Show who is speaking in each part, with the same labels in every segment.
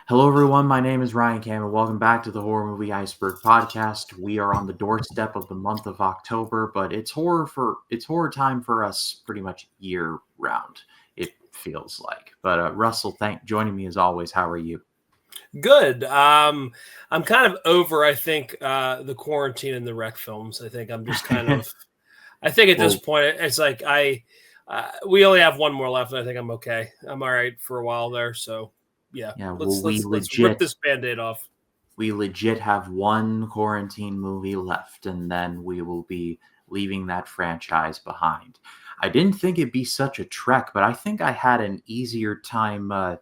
Speaker 1: Hello, everyone. My name is Ryan Cam, and welcome back to the Horror Movie Iceberg podcast. We are on the doorstep of the month of October, but it's horror time for us pretty much year round. It feels like. But Russell, joining me as always. How are you?
Speaker 2: Good. I'm kind of over, I think, the quarantine and the rec films. I think I'm just kind of. I think at this point, it's like we only have one more left, and I think I'm okay. I'm all right for a while there. So yeah. Let's rip this Band-Aid off.
Speaker 1: We legit have one quarantine movie left, and then we will be leaving that franchise behind. I didn't think it'd be such a trek, but I think I had an easier time. I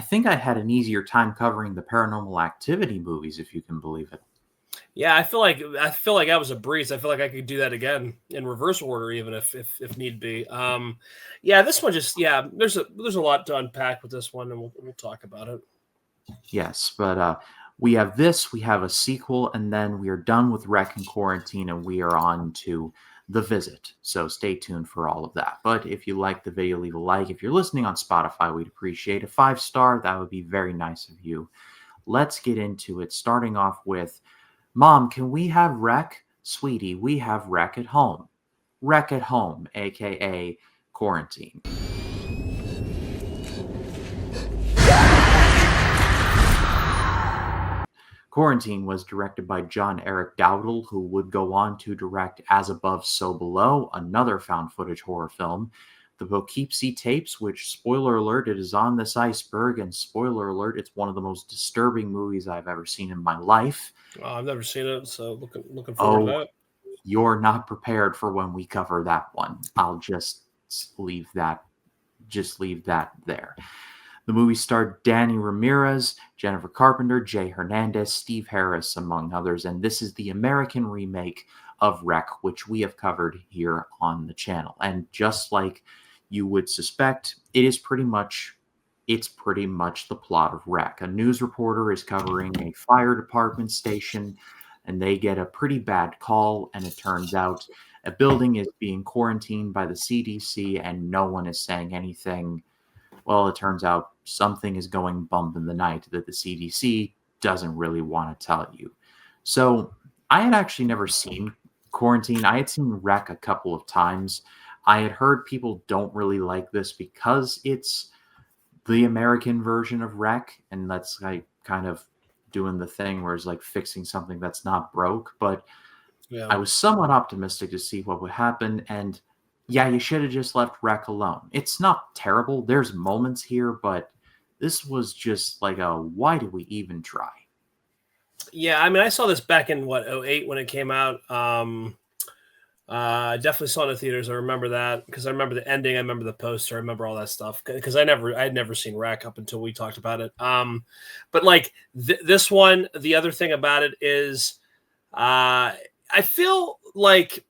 Speaker 1: think I had an easier time covering the Paranormal Activity movies, if you can believe it.
Speaker 2: Yeah, I feel like that was a breeze. I feel like I could do that again in reverse order, even if need be. Yeah, this one there's a lot to unpack with this one, and we'll talk about it.
Speaker 1: Yes, but we have a sequel, and then we are done with Rec and Quarantine, and we are on to The Visit. So stay tuned for all of that. But if you like the video, leave a like. If you're listening on Spotify, we'd appreciate a 5-star. That would be very nice of you. Let's get into it, starting off with, Mom, can we have Rec? Sweetie, we have Rec at home. Rec at home, a.k.a. Quarantine. Quarantine was directed by John Eric Dowdle, who would go on to direct As Above, So Below, another found footage horror film. The Poughkeepsie Tapes, which, spoiler alert, it is on this iceberg, and spoiler alert, it's one of the most disturbing movies I've ever seen in my life.
Speaker 2: I've never seen it, so looking forward to that.
Speaker 1: You're not prepared for when we cover that one. I'll just leave that there. The movie starred Danny Ramirez, Jennifer Carpenter, Jay Hernandez, Steve Harris, among others, and this is the American remake of Rec, which we have covered here on the channel. And just like you would suspect, it's pretty much the plot of Rec. A news reporter is covering a fire department station, and they get a pretty bad call, and it turns out a building is being quarantined by the CDC, and no one is saying anything. Well, it turns out something is going bump in the night that the CDC doesn't really want to tell you. So I had actually never seen Quarantine. I had seen Rec a couple of times. I had heard people don't really like this because it's the American version of Rec, and that's like kind of doing the thing where it's like fixing something that's not broke. But yeah. I was somewhat optimistic to see what would happen, and yeah, you should have just left Rec alone. It's not terrible. There's moments here, but this was just like why do we even try?
Speaker 2: Yeah, I mean, I saw this back in 2008 when it came out. I definitely saw it in the theaters. I remember that because I remember the ending. I remember the poster. I remember all that stuff because I had never seen Rec up until we talked about it. But like this one, the other thing about it is, I feel like.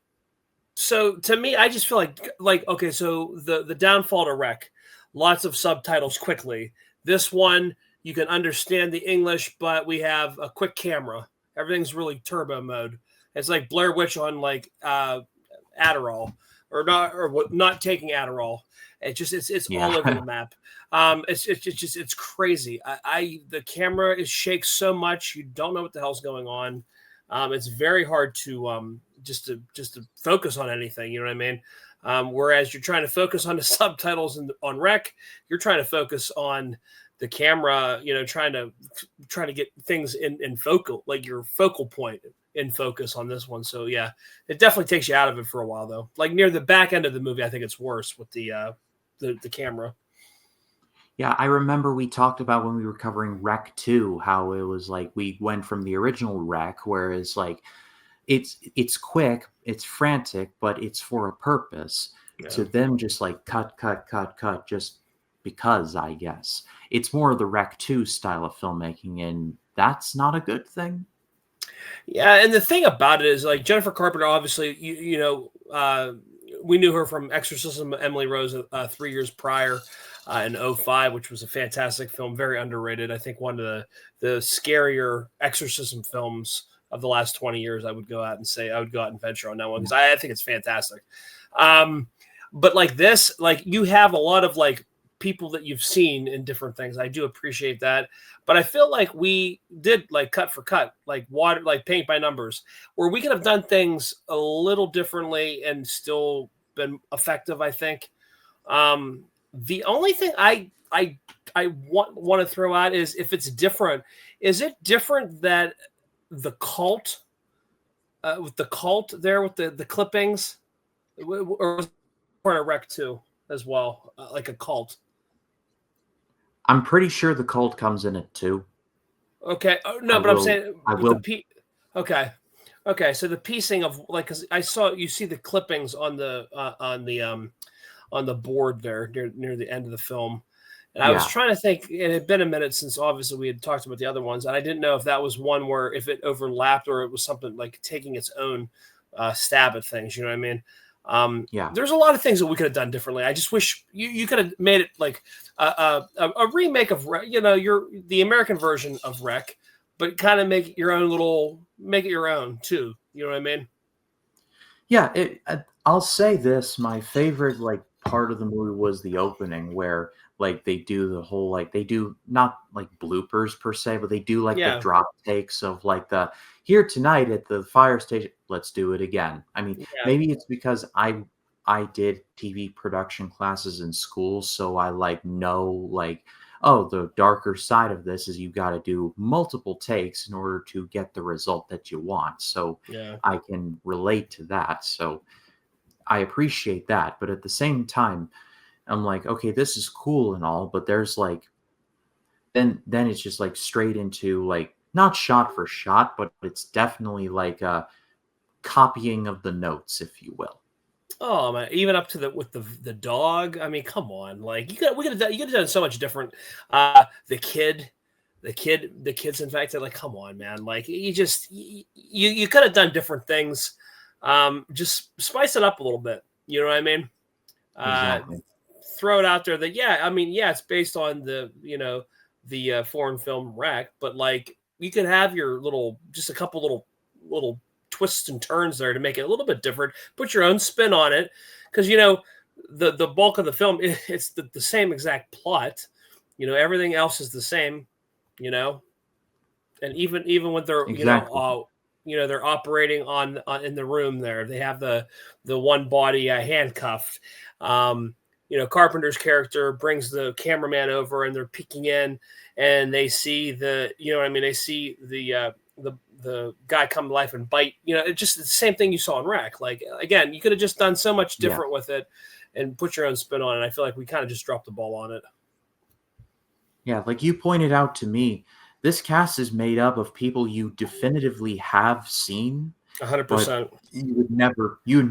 Speaker 2: So to me, I just feel like okay. So the downfall to Rec, lots of subtitles quickly. This one you can understand the English, but we have a quick camera. Everything's really turbo mode. It's like Blair Witch on like Adderall or not taking Adderall. It's all over the map. It's crazy. The camera shakes so much you don't know what the hell's going on. It's very hard to just to focus on anything. You know what I mean? Whereas you're trying to focus on the subtitles on Rec, you're trying to focus on the camera. You know, trying to get things in focal, like your focal point in focus on this one. So yeah, it definitely takes you out of it for a while though. Like near the back end of the movie, I think it's worse with the camera.
Speaker 1: Yeah, I remember we talked about when we were covering Rec 2, how it was like we went from the original Rec, whereas like it's quick, it's frantic, but it's for a purpose, to them just like cut, just because, I guess. It's more of the Rec 2 style of filmmaking, and that's not a good thing.
Speaker 2: Yeah, and the thing about it is, like, Jennifer Carpenter, obviously, we knew her from Exorcism of Emily Rose 3 years prior in 2005, which was a fantastic film, very underrated. I think one of the scarier exorcism films of the last 20 years. I would go out and venture on that one because I think it's fantastic. But like this, like you have a lot of like people that you've seen in different things. I do appreciate that. But I feel like we did like cut for cut, like water, like paint by numbers, where we could have done things a little differently and still been effective, I think. The only thing I want to throw out is if it's different, is it different that the cult with the cult there with the clippings, or was it part of Rec 2 as well, like a cult?
Speaker 1: I'm pretty sure the cult comes in it too.
Speaker 2: Okay, oh,
Speaker 1: I
Speaker 2: no, but I'm
Speaker 1: will.
Speaker 2: saying
Speaker 1: I
Speaker 2: with the
Speaker 1: will.
Speaker 2: P. Okay, okay, so the piecing of like, because I saw you see the clippings on the board there near the end of the film. And I was
Speaker 1: Yeah.
Speaker 2: trying to think, it had been a minute since obviously we had talked about the other ones, and I didn't know if that was one where if it overlapped or it was something like taking its own stab at things. You know what I mean?
Speaker 1: Yeah.
Speaker 2: There's a lot of things that we could have done differently. I just wish you could have made it like a remake of the American version of Rec, but kind of make it your own make it your own too. You know what I mean?
Speaker 1: Yeah. I'll say this: my favorite like part of the movie was the opening, where like they do the whole like they do not like bloopers per se, but they do like the
Speaker 2: Yeah,
Speaker 1: drop takes of like the here tonight at the fire station. Let's do it again. I mean,
Speaker 2: yeah,
Speaker 1: maybe it's because I did TV production classes in school, so I like know like, oh, the darker side of this is you got to do multiple takes in order to get the result that you want. So
Speaker 2: yeah.
Speaker 1: I can relate to that. So I appreciate that, but at the same time, I'm like, okay, this is cool and all, but there's like then it's just like straight into like not shot for shot, but it's definitely like a copying of the notes, if you will.
Speaker 2: Oh man, even up to the dog. I mean, come on, like you could have done so much different. The kid, the kids infected. Like, come on, man. Like you could have done different things. Just spice it up a little bit. You know what I mean? Uh,
Speaker 1: Exactly.
Speaker 2: Throw it out there that yeah, I mean yeah, it's based on the foreign film Wreck, but like you could have your just a couple little twists and turns there to make it a little bit different. Put your own spin on it, because the bulk of the film it's the same exact plot. Everything else is the same. You know, and even when they're
Speaker 1: Exactly.
Speaker 2: they're operating in the room there, they have the one body handcuffed. Carpenter's character brings the cameraman over and they're peeking in and they see they see the guy come to life and bite. It's just the same thing you saw in Wreck. Like, again, you could have just done so much
Speaker 1: Yeah.
Speaker 2: different with it and put your own spin on it. I feel like we kind of just dropped the ball on it.
Speaker 1: Yeah, like you pointed out to me, this cast is made up of people you definitively have seen, but
Speaker 2: 100%.
Speaker 1: you would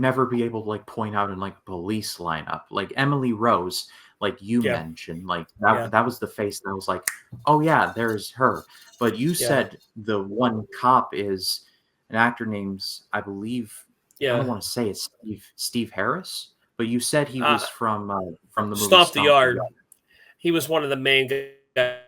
Speaker 1: never be able to like point out in like police lineup. Like Emily Rose, like you
Speaker 2: Yeah.
Speaker 1: mentioned, like
Speaker 2: Yeah.
Speaker 1: that was the face that was like, oh yeah, there's her. But you
Speaker 2: Yeah.
Speaker 1: said the one cop is an actor named, I believe, I don't
Speaker 2: Yeah.
Speaker 1: want to say it's Steve Harris, but you said he
Speaker 2: Uh,
Speaker 1: was from the movie
Speaker 2: Stomp the
Speaker 1: Stomp the
Speaker 2: Yard.
Speaker 1: Yard.
Speaker 2: He was one of the main guys.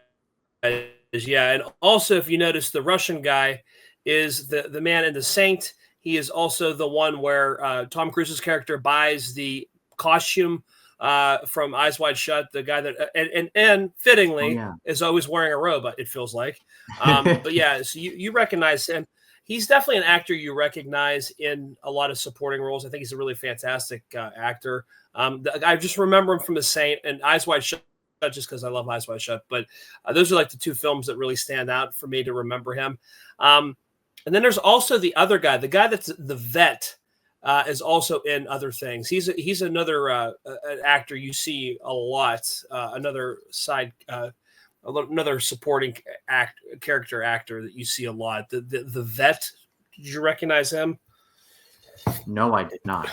Speaker 2: Yeah, and also if you notice, the Russian guy is the man in The Saint. He is also the one where Tom Cruise's character buys the costume from Eyes Wide Shut. The guy that and
Speaker 1: Oh
Speaker 2: fittingly
Speaker 1: yeah.
Speaker 2: is always wearing a robot. It feels like. But yeah, so you recognize him. He's definitely an actor you recognize in a lot of supporting roles. I think he's a really fantastic actor. I just remember him from The Saint and Eyes Wide Shut, just because I love Eyes Wide Shut. But those are like the two films that really stand out for me to remember him. And then there's also the other guy, the guy that's the vet, is also in other things. He's another an actor you see a lot. Another side, another supporting character actor that you see a lot. The vet. Did you recognize him?
Speaker 1: No, I did not.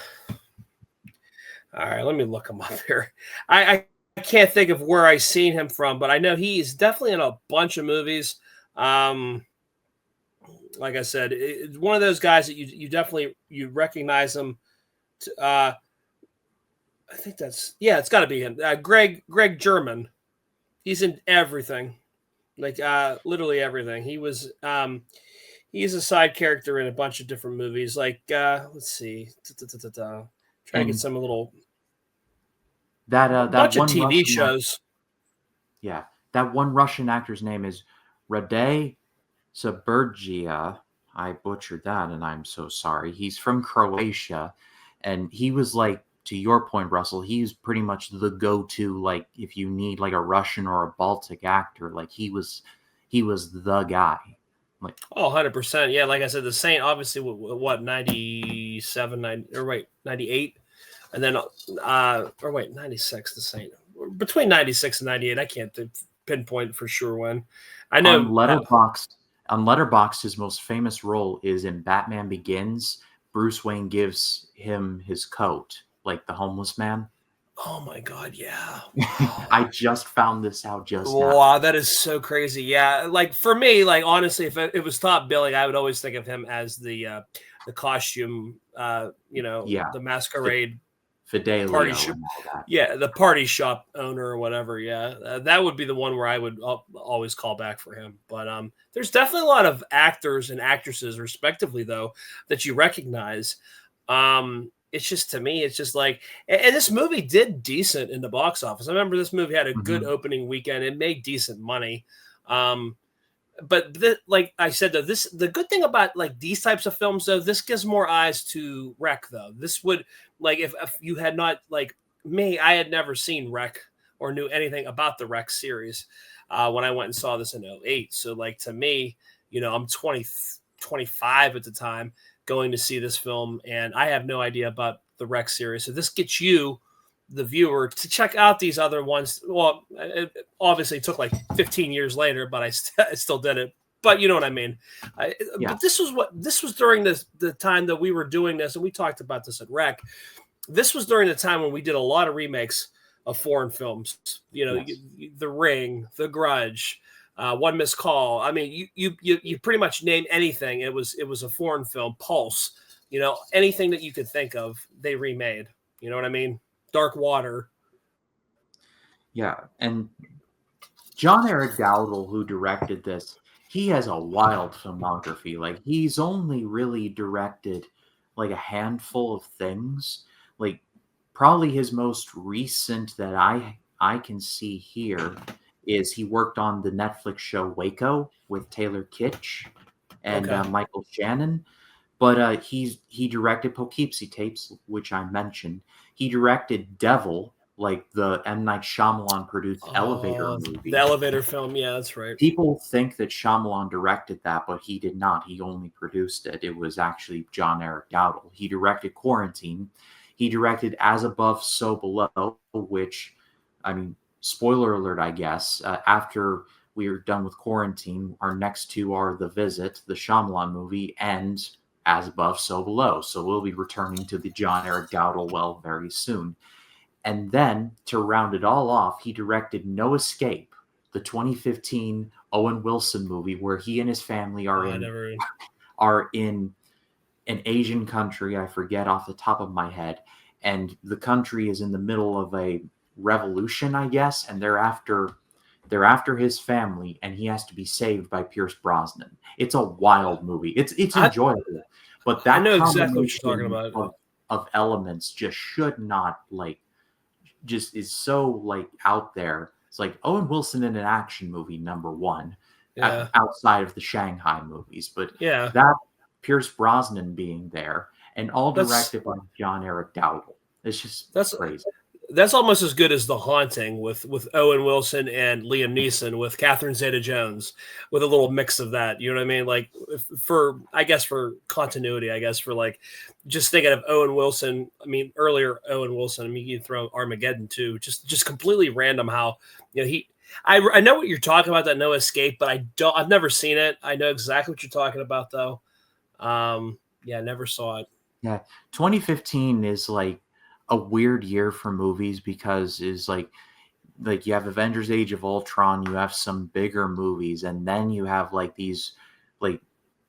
Speaker 2: All right, let me look him up here. I can't think of where I seen him from, but I know he's definitely in a bunch of movies. Like I said, it's one of those guys that you definitely you recognize him. I think it's got to be him. Greg German. He's in everything, like literally everything. He's a side character in a bunch of different movies. Like let's see, Trying to get
Speaker 1: And
Speaker 2: some little
Speaker 1: that
Speaker 2: bunch of
Speaker 1: one
Speaker 2: TV
Speaker 1: Russian
Speaker 2: shows.
Speaker 1: yeah, that one Russian actor's name is Rade Sabergia. I butchered that, and I'm so sorry. He's from Croatia, and he was like, to your point, Russell. He's pretty much the go-to, like if you need like a Russian or a Baltic actor, like he was the guy. Like,
Speaker 2: Oh, 100%. Yeah, like I said, the Saint obviously what 97, 90, or wait, 98, and then or wait, 96 the Saint. Between 96 and 98, I can't pinpoint for sure when. I
Speaker 1: on
Speaker 2: know
Speaker 1: Letterboxd, his most famous role is in Batman Begins. Bruce Wayne gives him his coat, like the homeless man.
Speaker 2: oh my god, yeah.
Speaker 1: I just found this out just now.
Speaker 2: Wow, that is so crazy. Yeah, like for me, like honestly, if it was top billing, I would always think of him as the costume,
Speaker 1: Yeah,
Speaker 2: the
Speaker 1: F-
Speaker 2: masquerade party
Speaker 1: Fidelio
Speaker 2: shop.
Speaker 1: and all that.
Speaker 2: Yeah, the party shop owner or whatever. Yeah, that would be the one where I would always call back for him. But there's definitely a lot of actors and actresses, respectively, though, that you recognize. It's just to me, it's just like, and this movie did decent in the box office. I remember this movie had a good
Speaker 1: Mhm.
Speaker 2: opening weekend. It made decent money. Um, but like I said, though, the good thing about like these types of films, though, this gives more eyes to Wreck. Though this would like if you had not like me, I had never seen Wreck or knew anything about the Wreck series when I went and saw this in '08. So like to me, I'm 25 at the time going to see this film, and I have no idea about the Wreck series. So this gets you the viewer to check out these other ones. Well, it obviously took like 15 years later, but I still did it. But you know what I mean.
Speaker 1: Yeah.
Speaker 2: But this was during the time that we were doing this, and we talked about this at Rec. This was during the time when we did a lot of remakes of foreign films.
Speaker 1: Yes.
Speaker 2: The Ring, The Grudge, One Missed Call. I mean, you pretty much name anything. It was a foreign film. Pulse. Anything that you could think of, they remade. You know what I mean? Dark Water.
Speaker 1: Yeah. And John Eric Dowdle, who directed this, he has a wild filmography. Like he's only really directed like a handful of things. Like probably his most recent that I can see here is he worked on the Netflix show Waco with Taylor Kitsch and
Speaker 2: Okay.
Speaker 1: Michael Shannon. But he directed Poughkeepsie Tapes, which I mentioned. He directed Devil, like the M. Night Shyamalan produced Elevator
Speaker 2: The
Speaker 1: movie.
Speaker 2: elevator film. Yeah, that's right.
Speaker 1: People think that Shyamalan directed that, but he did not. He only produced it. It was actually John Eric Dowdle. He directed Quarantine. He directed As Above, So Below, which, I mean, spoiler alert, I guess. After we are done with Quarantine, our next two are The Visit, the Shyamalan movie, and As Above, So Below. So we'll be returning to the John Eric Dowdle well very soon. And then to round it all off, he directed No Escape, the 2015 Owen Wilson movie where he and his family
Speaker 2: Oh, I never.
Speaker 1: are in an Asian country. I forget off the top of my head, and the country is in the middle of a revolution, I guess, and they're after his family, and he has to be saved by Pierce Brosnan. It's a wild movie. It's
Speaker 2: I
Speaker 1: enjoyable, but
Speaker 2: I
Speaker 1: that
Speaker 2: know exactly what you're talking
Speaker 1: combination
Speaker 2: about.
Speaker 1: of elements just should not like just is so like out there. It's like Owen Wilson in an action movie, number one,
Speaker 2: Yeah.
Speaker 1: outside of the Shanghai movies. But
Speaker 2: Yeah.
Speaker 1: that Pierce Brosnan being there and all
Speaker 2: That's
Speaker 1: directed by John Eric Dowdle. It's just
Speaker 2: that's
Speaker 1: crazy.
Speaker 2: that's almost as good as The Haunting with Owen Wilson and Liam Neeson with Catherine Zeta-Jones with a little mix of that. You know what I mean? Like for I guess for continuity, I guess for like just thinking of Owen Wilson. I mean earlier Owen Wilson. I mean you can throw Armageddon too. Just completely random how he. I know what you're talking about that No Escape, but I've never seen it. I know exactly what you're talking about though. Yeah, never saw it.
Speaker 1: Yeah, 2015 is like a weird year for movies because is like you have Avengers Age of Ultron, you have some bigger movies, and then you have like these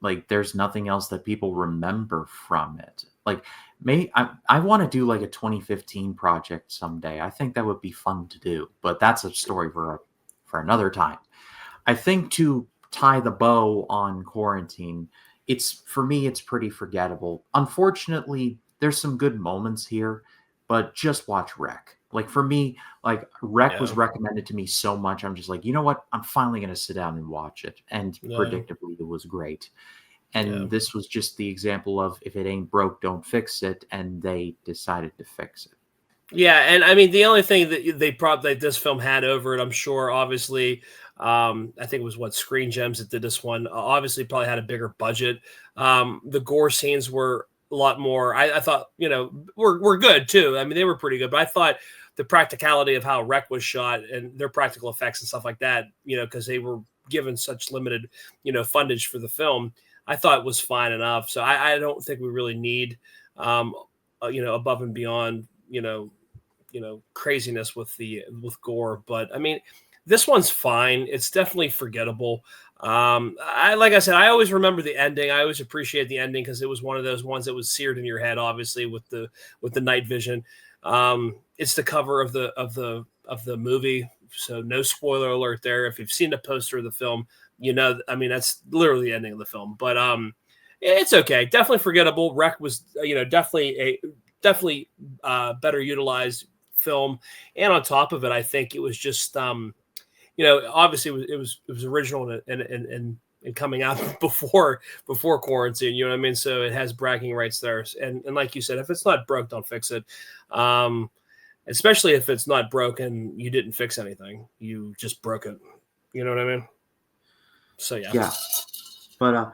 Speaker 1: like there's nothing else that people remember from it. Like I want to do like a 2015 project someday. I think that would be fun to do, but that's a story for another time. I think to tie the bow on Quarantine, it's for me it's pretty forgettable. Unfortunately, there's some good moments here, but just watch Wreck. Like for me, like Wreck was
Speaker 2: Yeah.
Speaker 1: recommended to me so much. I'm just like, you know what? I'm finally going to sit down and watch it. And
Speaker 2: Yeah.
Speaker 1: predictably, it was great. And
Speaker 2: Yeah.
Speaker 1: this was just the example of if it ain't broke, don't fix it. And they decided to fix it.
Speaker 2: Yeah, and I mean the only thing that they probably this film had over it, I'm sure, obviously, I think it was what Screen Gems that did this one. Obviously, probably had a bigger budget. The gore scenes were a lot more. I thought, were good too. I mean, they were pretty good, but I thought the practicality of how Wreck was shot and their practical effects and stuff like that, because they were given such limited, fundage for the film, I thought was fine enough. So I don't think we really need, above and beyond, craziness with gore. But I mean, this one's fine. It's definitely forgettable. Like I said, I always remember the ending. I always appreciate the ending because it was one of those ones that was seared in your head, obviously with the night vision. It's the cover of the movie, so no spoiler alert there. If you've seen the poster of the film, I mean, that's literally the ending of the film. But it's okay. Definitely forgettable. Wreck was definitely better utilized film, and on top of it, I think it was just obviously it was original and coming out before quarantine, you know what I mean? So it has bragging rights there, and like you said, if it's not broke, don't fix it. Especially if it's not broken, you didn't fix anything, you just broke it. You know what I mean? So
Speaker 1: Yeah. But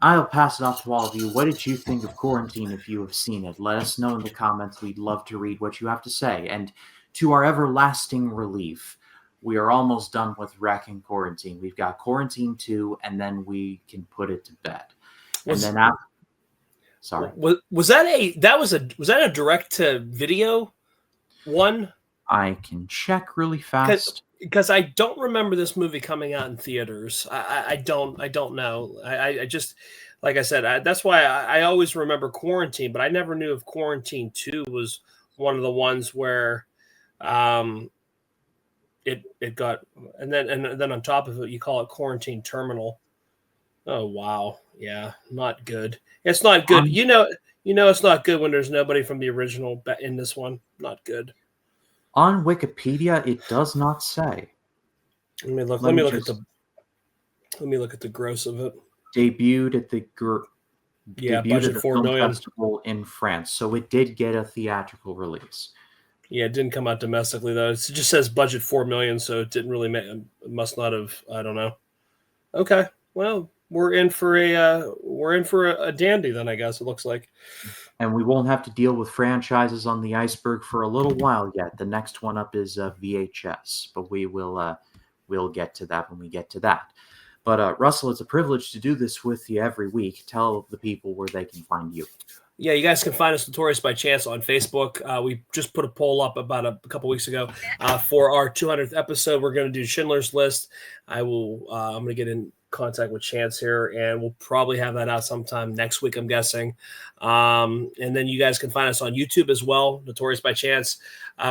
Speaker 1: I'll pass it off to all of you. What did you think of Quarantine if you have seen it? Let us know in the comments. We'd love to read what you have to say. And to our everlasting relief, we are almost done with Wreck and Quarantine. We've got Quarantine 2, and then we can put it to bed. And then after, sorry.
Speaker 2: Was that a direct to video one?
Speaker 1: I can check really fast.
Speaker 2: Because I don't remember this movie coming out in theaters. I don't know. I just, like I said, that's why I always remember Quarantine, but I never knew if Quarantine 2 was one of the ones where it got, and then on top of it, you call it Quarantine Terminal. Oh wow, yeah, not good. It's not good. It's not good when there's nobody from the original in this one. Not good.
Speaker 1: On Wikipedia, it does not say.
Speaker 2: Let me look. Let me look at the gross of it.
Speaker 1: Debuted at the
Speaker 2: budget $4
Speaker 1: film
Speaker 2: million
Speaker 1: festival in France, so it did get a theatrical release.
Speaker 2: Yeah, it didn't come out domestically though. It just says budget $4 million, so it didn't really it must not have. I don't know. Okay, well, we're in for a dandy then, I guess it looks like.
Speaker 1: And we won't have to deal with franchises on the Iceberg for a little while yet. The next one up is VHS, but we'll get to that when we get to that. But Russell, it's a privilege to do this with you every week. Tell the people where they can find you.
Speaker 2: Yeah, you guys can find us Notorious by Chance on Facebook. We just put a poll up about a couple weeks ago for our 200th episode. We're going to do Schindler's List. I'm going to get in contact with Chance here, and we'll probably have that out sometime next week, I'm guessing. And then you guys can find us on YouTube as well, Notorious by Chance.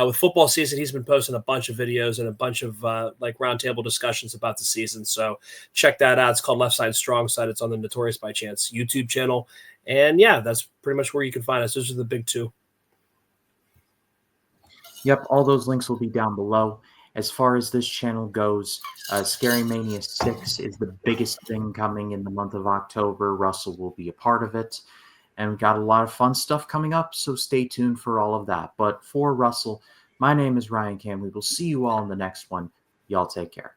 Speaker 2: With football season, he's been posting a bunch of videos and a bunch of roundtable discussions about the season. So check that out. It's called Left Side Strong Side. It's on the Notorious by Chance YouTube channel. And yeah, that's pretty much where you can find us. Those are the big two.
Speaker 1: Yep, all those links will be down below. As far as this channel goes, Scary Mania 6 is the biggest thing coming in the month of October. Russell will be a part of it. And we've got a lot of fun stuff coming up, so stay tuned for all of that. But for Russell, my name is Ryan Cam. We will see you all in the next one. Y'all take care.